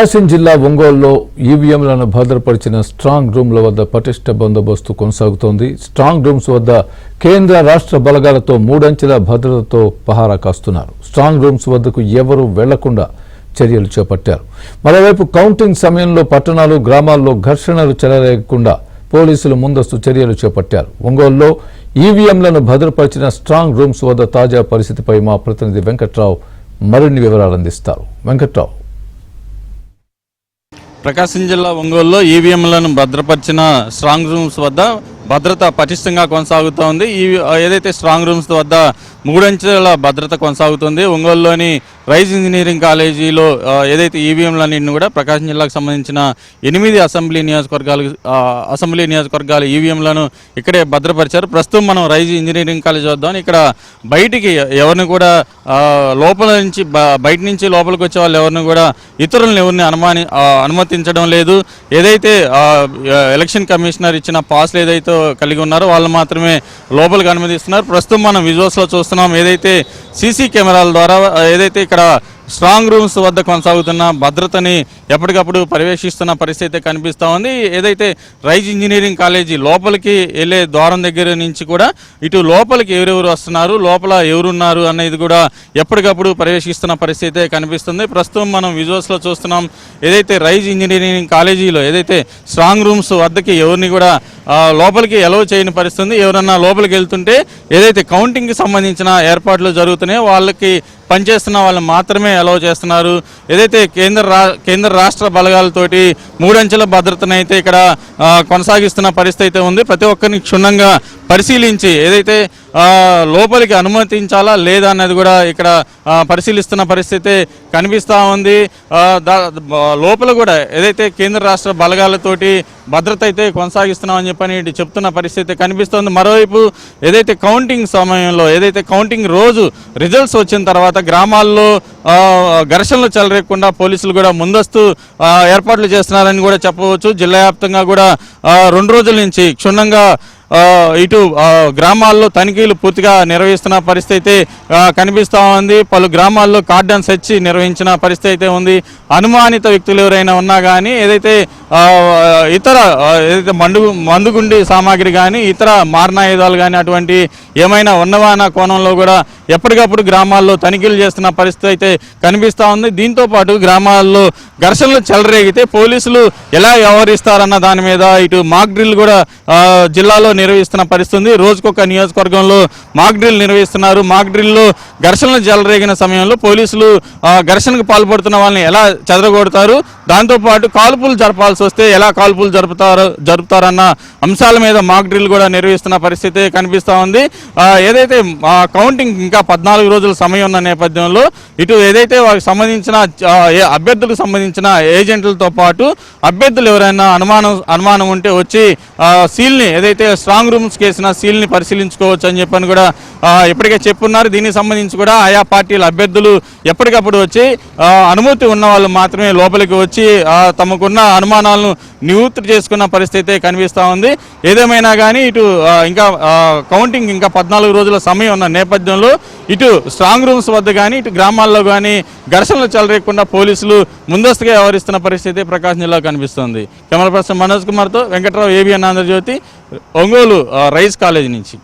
ప్రకాశం జిల్లా ఒంగోలులో ఈవీఎంలను భద్రపరిచిన స్ట్రాంగ్ రూమ్ల వద్ద పటిష్ట బందోబస్తు కొనసాగుతోంది. స్ట్రాంగ్ రూమ్స్ వద్ద కేంద్ర రాష్ట్ర బలగాలతో 3 అంచెల భద్రతతో పహారా కాస్తున్నారు. స్ట్రాంగ్ రూమ్స్ వద్దకు ఎవరూ వెళ్లకుండా చర్యలు చేపట్టారు. మరోవైపు కౌంటింగ్ సమయంలో పట్టణాలు, గ్రామాల్లో ఘర్షణలు చెలరేగకుండా పోలీసులు ముందస్తు చర్యలు చేపట్టారు. ఒంగోలులో ఈవీఎంలను భద్రపరిచిన స్ట్రాంగ్ రూమ్స్ వద్ద తాజా పరిస్థితిపై మా ప్రతినిధి వెంకట్రావు మరిన్ని వివరాలు అందిస్తారు. వెంకట్రావు. ప్రకాశం జిల్లా ఒంగోలులో ఈవీఎంలను భద్రపరిచిన స్ట్రాంగ్ రూమ్స్ వద్ద భద్రత పటిష్టంగా కొనసాగుతోంది. ఏదైతే స్ట్రాంగ్ రూమ్స్ వద్ద 3 అంచెల భద్రత కొనసాగుతుంది. ఒంగోలులోని రైజ్ ఇంజనీరింగ్ కాలేజీలో ఏదైతే ఈవీఎంలన్నింటిని కూడా ప్రకాశం జిల్లాకు సంబంధించిన 8 అసెంబ్లీ నియోజకవర్గాల ఈవీఎంలను ఇక్కడే భద్రపరిచారు. ప్రస్తుతం మనం రైజ్ ఇంజనీరింగ్ కాలేజ్ వద్దాం. ఇక్కడ బయటికి ఎవరిని కూడా బయట నుంచి లోపలికి వచ్చే వాళ్ళు ఎవరిని కూడా ఇతరులను ఎవరిని అనుమతించడం లేదు. ఏదైతే ఎలక్షన్ కమిషనర్ ఇచ్చిన పాస్లు ఏదైతే కలిగి ఉన్నారో వాళ్ళు మాత్రమే లోపలికి అనుమతిస్తున్నారు. ప్రస్తుతం మనం విజువల్స్లో చూస్తున్నాం. ఏదైతే సీసీ కెమెరాల ద్వారా ఏదైతే ఇక్కడ స్ట్రాంగ్ రూమ్స్ వద్ద కొనసాగుతున్న భద్రతని ఎప్పటికప్పుడు పర్యవేక్షిస్తున్న పరిస్థితి కనిపిస్తూ ఉంది. ఏదైతే రైజ్ ఇంజనీరింగ్ కాలేజీ లోపలికి వెళ్ళే ద్వారం దగ్గర నుంచి కూడా ఇటు లోపలికి ఎవరెవరు వస్తున్నారు, లోపల ఎవరున్నారు అనేది కూడా ఎప్పటికప్పుడు పర్యవేక్షిస్తున్న పరిస్థితి కనిపిస్తుంది. ప్రస్తుతం మనం విజువల్స్లో చూస్తున్నాం. ఏదైతే రైజ్ ఇంజనీరింగ్ కాలేజీలో ఏదైతే స్ట్రాంగ్ రూమ్స్ వద్దకి ఎవరిని కూడా లోపలికి ఎలవ్ చేయని పరిస్థితి. ఎవరన్నా లోపలికి వెళ్తుంటే ఏదైతే కౌంటింగ్కి సంబంధించిన ఏర్పాట్లు జరుగుతున్నాయో వాళ్ళకి పనిచేస్తున్న వాళ్ళు మాత్రమే అలౌ చేస్తున్నారు. ఏదైతే కేంద్ర రాష్ట్ర బలగాలతోటి 3 అంచెల భద్రతను అయితే ఇక్కడ కొనసాగిస్తున్న పరిస్థితి అయితే ఉంది. ప్రతి ఒక్కరిని క్షుణ్ణంగా పరిశీలించి ఏదైతే లోపలికి అనుమతించాలా లేదా అన్నది కూడా ఇక్కడ పరిశీలిస్తున్న పరిస్థితి కనిపిస్తూ ఉంది. లోపల కూడా ఏదైతే కేంద్ర రాష్ట్ర బలగాలతోటి భద్రత అయితే కొనసాగిస్తున్నామని చెప్పని చెప్తున్న పరిస్థితి కనిపిస్తోంది. మరోవైపు ఏదైతే కౌంటింగ్ సమయంలో ఏదైతే కౌంటింగ్ రోజు రిజల్ట్స్ వచ్చిన తర్వాత గ్రామాల్లో ఘర్షణలు చెలరేగకుండా పోలీసులు కూడా ముందస్తు ఏర్పాట్లు చేస్తున్నారని కూడా చెప్పవచ్చు. జిల్లా వ్యాప్తంగా కూడా 2 రోజుల నుంచి క్షుణ్ణంగా ఇటు గ్రామాల్లో తనిఖీలు పూర్తిగా నిర్వహిస్తున్న పరిస్థితి కనిపిస్తూ ఉంది. పలు గ్రామాల్లో కార్డన్ సెర్చ్ నిర్వహించిన పరిస్థితి అయితే ఉంది. అనుమానిత వ్యక్తులు ఎవరైనా ఉన్నా కానీ ఏదైతే ఇతర ఏదైతే మందుగుండి సామాగ్రి కానీ ఇతర మారణాయుధాలు కానీ అటువంటి ఏమైనా ఉన్నవాన కోణంలో కూడా ఎప్పటికప్పుడు గ్రామాల్లో తనిఖీలు చేస్తున్న పరిస్థితి అయితే కనిపిస్తూ ఉంది. దీంతోపాటు గ్రామాల్లో ఘర్షణలు చెలరేగితే పోలీసులు ఎలా వ్యవహరిస్తారన్న దాని మీద ఇటు మాక్ డ్రిల్ కూడా జిల్లాలో నిర్వహిస్తున్న పరిస్థితి. రోజుకొక నియోజకవర్గంలో మాక్ డ్రిల్ నిర్వహిస్తున్నారు. మాక్ డ్రిల్లో ఘర్షణలు చెలరేగిన సమయంలో పోలీసులు ఘర్షణకు పాల్పడుతున్న వాళ్ళని ఎలా చెదరగొడతారు, దాంతోపాటు కాల్పులు జరపాల్సి వస్తే ఎలా కాల్పులు జరుపుతారన్న అంశాల మీద మాక్ డ్రిల్ కూడా నిర్వహిస్తున్న పరిస్థితి కనిపిస్తూ ఉంది. ఏదైతే కౌంటింగ్ ఇంకా 14 రోజుల సమయం ఉన్న నేపథ్యంలో ఇటు ఏదైతే వారికి సంబంధించిన అభ్యర్థులకు సంబంధించిన ఏజెంట్లతో పాటు అభ్యర్థులు ఎవరైనా అనుమానం ఉంటే వచ్చి సీల్ని ఏదైతే స్ట్రాంగ్ రూమ్స్ కేసిన సీల్ని పరిశీలించుకోవచ్చు అని చెప్పని కూడా ఇప్పటికే చెప్పున్నారు. దీనికి సంబంధించి కూడా ఆయా పార్టీల అభ్యర్థులు ఎప్పటికప్పుడు వచ్చి అనుమతి ఉన్న వాళ్ళు మాత్రమే లోపలికి వచ్చి తమకున్న అనుమానాలను నివృత్తి చేసుకున్న పరిస్థితి కనిపిస్తూ ఉంది. ఏదేమైనా కానీ ఇటు ఇంకా కౌంటింగ్ ఇంకా 14 రోజుల సమయం ఉన్న నేపథ్యంలో ఇటు స్ట్రాంగ్ రూమ్స్ వద్ద కానీ ఇటు గ్రామాల్లో కానీ ఘర్షణలు చెలరేయకుండా పోలీసులు ముందస్తుగా వ్యవహరిస్తున్న పరిస్థితి ప్రకాశం జిల్లా కనిపిస్తోంది. కెమెరా పర్సన్ మనోజ్ కుమార్తో Venkatrao, ABN Andhrajyothi, Ongole Rise college నుంచి.